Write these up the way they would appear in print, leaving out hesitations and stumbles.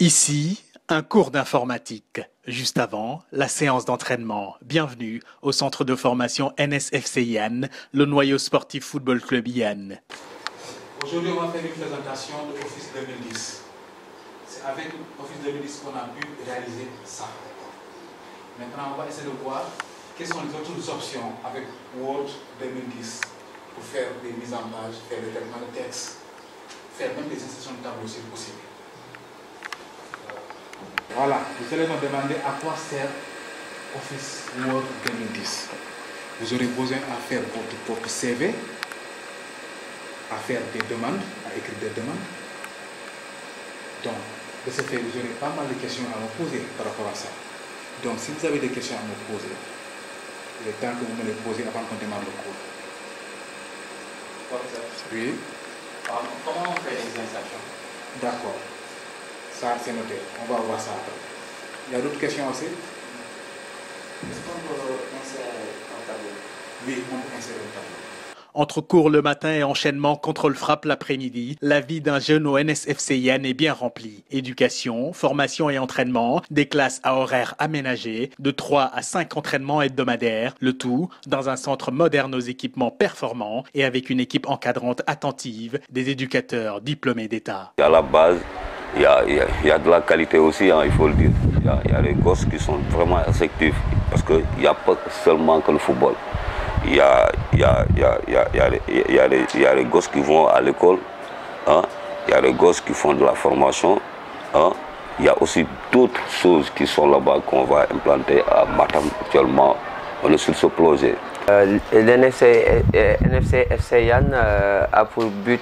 Ici, un cours d'informatique. Juste avant, la séance d'entraînement. Bienvenue au centre de formation NSFC Yann, le noyau sportif football club Yann. Aujourd'hui, on va faire une présentation de Office 2010. C'est avec Office 2010 qu'on a pu réaliser ça. Maintenant, on va essayer de voir quelles sont les autres options avec Word 2010 pour faire des mises en page, faire des traitements de texte, faire même des insertions de tableaux si possible. Voilà, vous allez me demander à quoi sert Office Word 2010. Vous aurez besoin à faire votre propre CV, à faire des demandes, à écrire des demandes. Donc, de ce fait, vous aurez pas mal de questions à me poser par rapport à ça. Donc, si vous avez des questions à me poser, il est temps que vous me les posez avant qu'on démarre le cours. Oui. Comment on fait les insertions? D'accord. Ça, c'est noté. On va voir ça après. Il y a d'autres questions aussi? Est-ce qu'on peut insérer un tableau? Oui, on peut insérer un tableau. Entre cours le matin et enchaînement contrôle-frappe l'après-midi, la vie d'un jeune au NSFC Yann est bien remplie. Éducation, formation et entraînement, des classes à horaires aménagés, de 3 à 5 entraînements hebdomadaires, le tout dans un centre moderne aux équipements performants et avec une équipe encadrante attentive, des éducateurs diplômés d'État. À la base, il y a de la qualité aussi, hein, il faut le dire. Il y a des gosses qui sont vraiment effectifs parce qu'il n'y a pas seulement que le football. Il y a des gosses qui vont à l'école, hein? Il y a des gosses qui font de la formation. Hein? Il y a aussi d'autres choses qui sont là-bas qu'on va implanter à Matam actuellement. On est sur ce projet. NSFC Yann a pour but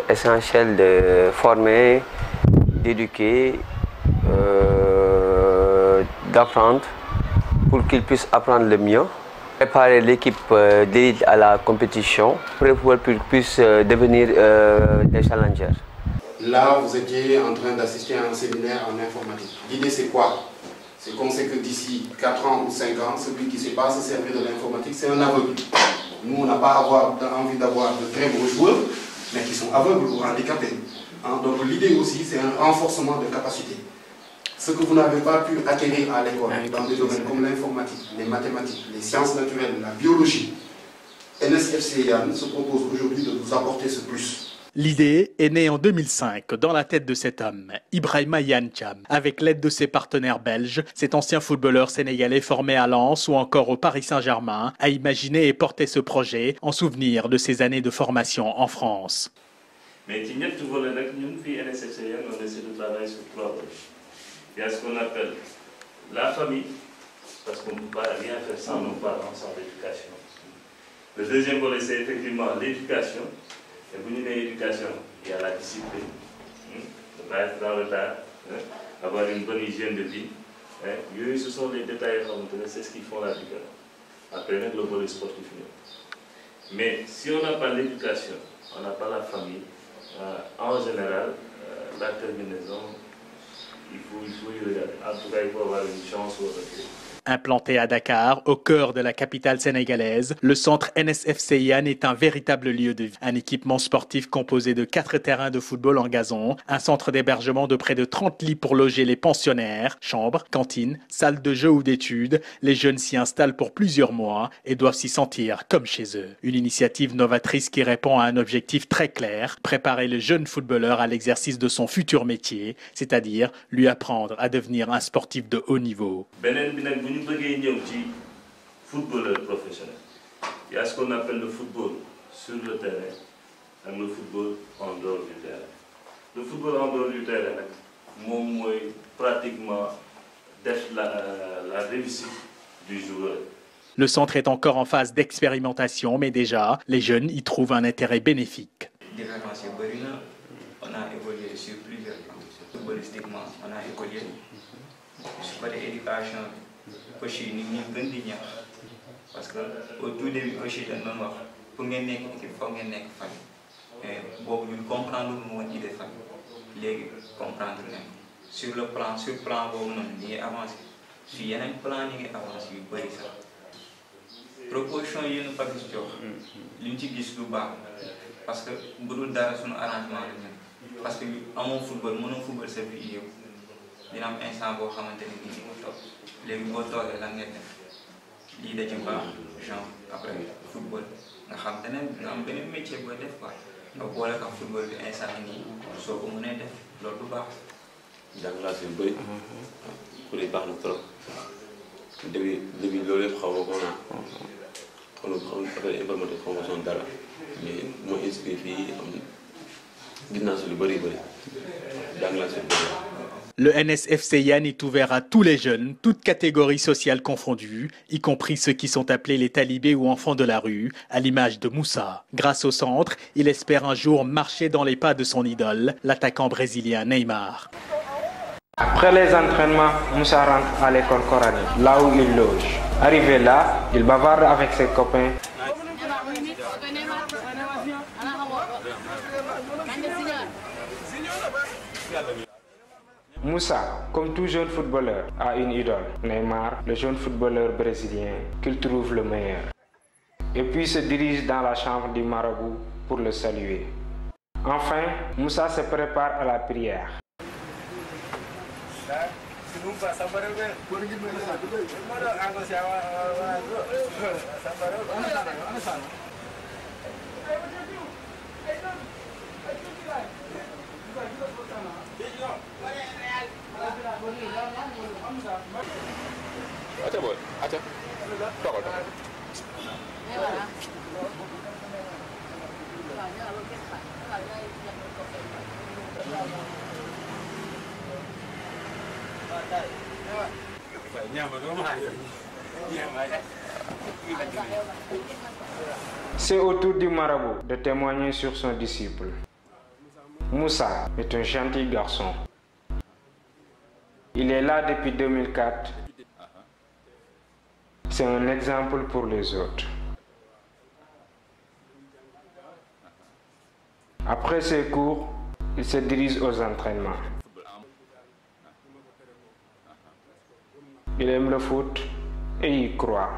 essentiel de former, d'éduquer, d'apprendre pour qu'ils puissent apprendre le mieux. Préparer l'équipe d'élite à la compétition pour qu'ils puissent devenir des challengers. Là, vous étiez en train d'assister à un séminaire en informatique. L'idée, c'est quoi? C'est qu'on sait que d'ici 4 ans ou 5 ans, celui qui ne sait pas se servir de l'informatique, c'est un aveugle. Nous, on n'a pas envie d'avoir de très beaux joueurs, mais qui sont aveugles ou handicapés. Hein? Donc l'idée aussi, c'est un renforcement de capacité. Ce que vous n'avez pas pu acquérir à l'école, dans des domaines comme l'informatique, les mathématiques, les sciences naturelles, la biologie, NSFC Yann se propose aujourd'hui de vous apporter ce plus. L'idée est née en 2005 dans la tête de cet homme, Ibrahima Yann Cham. Avec l'aide de ses partenaires belges, cet ancien footballeur sénégalais formé à Lens ou encore au Paris Saint-Germain a imaginé et porté ce projet en souvenir de ses années de formation en France. Mais il y a NSFC Yann, on essaie de travailler sur 3 volets. Il y a ce qu'on appelle la famille, parce qu'on ne peut pas rien faire sans nos parents, sans l'éducation. Le deuxième volet, c'est effectivement l'éducation. Et vous dites l'éducation, il y a la discipline, ne pas être dans le tas, avoir une bonne hygiène de vie. Ce sont les détails, c'est ce qui font la différence. Après, le volet sportif. Mais si on n'a pas l'éducation, on n'a pas la famille, en général, la terminaison, il faut y regarder. En tout cas, il faut avoir une chance au recul. Implanté à Dakar, au cœur de la capitale sénégalaise, le centre NSFC Yann est un véritable lieu de vie. Un équipement sportif composé de 4 terrains de football en gazon, un centre d'hébergement de près de 30 lits pour loger les pensionnaires, chambres, cantines, salles de jeux ou d'études. Les jeunes s'y installent pour plusieurs mois et doivent s'y sentir comme chez eux. Une initiative novatrice qui répond à un objectif très clair, préparer le jeune footballeur à l'exercice de son futur métier, c'est-à-dire lui apprendre à devenir un sportif de haut niveau. Nous avons footballeur professionnel. Il y a ce qu'on appelle le football sur le terrain et le football en dehors du terrain. Le football en dehors du terrain, c'est pratiquement la réussite du joueur. Le centre est encore en phase d'expérimentation, mais déjà, les jeunes y trouvent un intérêt bénéfique. On a évolué sur plusieurs plans. Footballistiquement, on a évolué. Sur l'éducation, coach yi nit ñi gën di ñaax parce que au tout début coach yi dañ doon wax pour ngeen nekk équipe foog ngeen nekk fan mais boobu ñun comprendre lu mu woon idée fan léegi comprendre nañ sur le plan boobu noonu ñu ngi avancé si yeneen plan ñu ngi avancé yu bëri sax proposition yi ñu Papis jox liñ ci gis lu baax parce que bu dul dara suñu arrangement la ñun parce que amoo football mënoo football sa vie yëpp dina am instant boo xamante ne bii mu toog léegi boo toogee lan ngeen def lii da ci baax genre après football nga xam te ne nga am beneen métier booy def quoi nga boole ko football bi instant nii soo ko mënee def loolu du baax. jàng laa si bëri. pour yi baax na trop. début loolu yëpp xaw ma ko naa. xam affaire informatique xaw ma son dara mais moo inscrit fii am gis naa si lu bëri jàng laa si bëri. Le NSFC Yann est ouvert à tous les jeunes, toutes catégories sociales confondues, y compris ceux qui sont appelés les talibés ou enfants de la rue, à l'image de Moussa. Grâce au centre, il espère un jour marcher dans les pas de son idole, l'attaquant brésilien Neymar. Après les entraînements, Moussa rentre à l'école coranique, là où il loge. Arrivé là, il bavarde avec ses copains. Moussa, comme tout jeune footballeur, a une idole, Neymar, le jeune footballeur brésilien, qu'il trouve le meilleur. Et puis se dirige dans la chambre du marabout pour le saluer. Enfin, Moussa se prépare à la prière. C'est au tour du marabout de témoigner sur son disciple. Moussa est un gentil garçon. Il est là depuis 2004. C'est un exemple pour les autres. Après ses cours, il se dirige aux entraînements. Il aime le foot et y croit.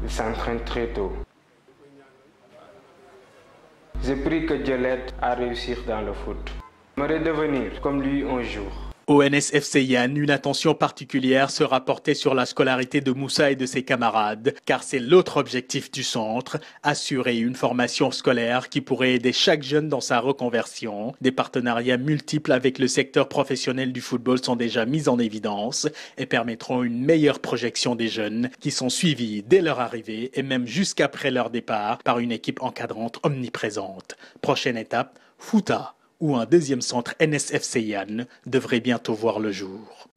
Il s'entraîne très tôt. J'ai pris que Dieu l'aide à réussir dans le foot. J'aimerais devenir comme lui un jour. Au NSFC Yann, une attention particulière sera portée sur la scolarité de Moussa et de ses camarades, car c'est l'autre objectif du centre, assurer une formation scolaire qui pourrait aider chaque jeune dans sa reconversion. Des partenariats multiples avec le secteur professionnel du football sont déjà mis en évidence et permettront une meilleure projection des jeunes qui sont suivis dès leur arrivée et même jusqu'après leur départ par une équipe encadrante omniprésente. Prochaine étape, Fouta, où un deuxième centre NSFC Yann devrait bientôt voir le jour.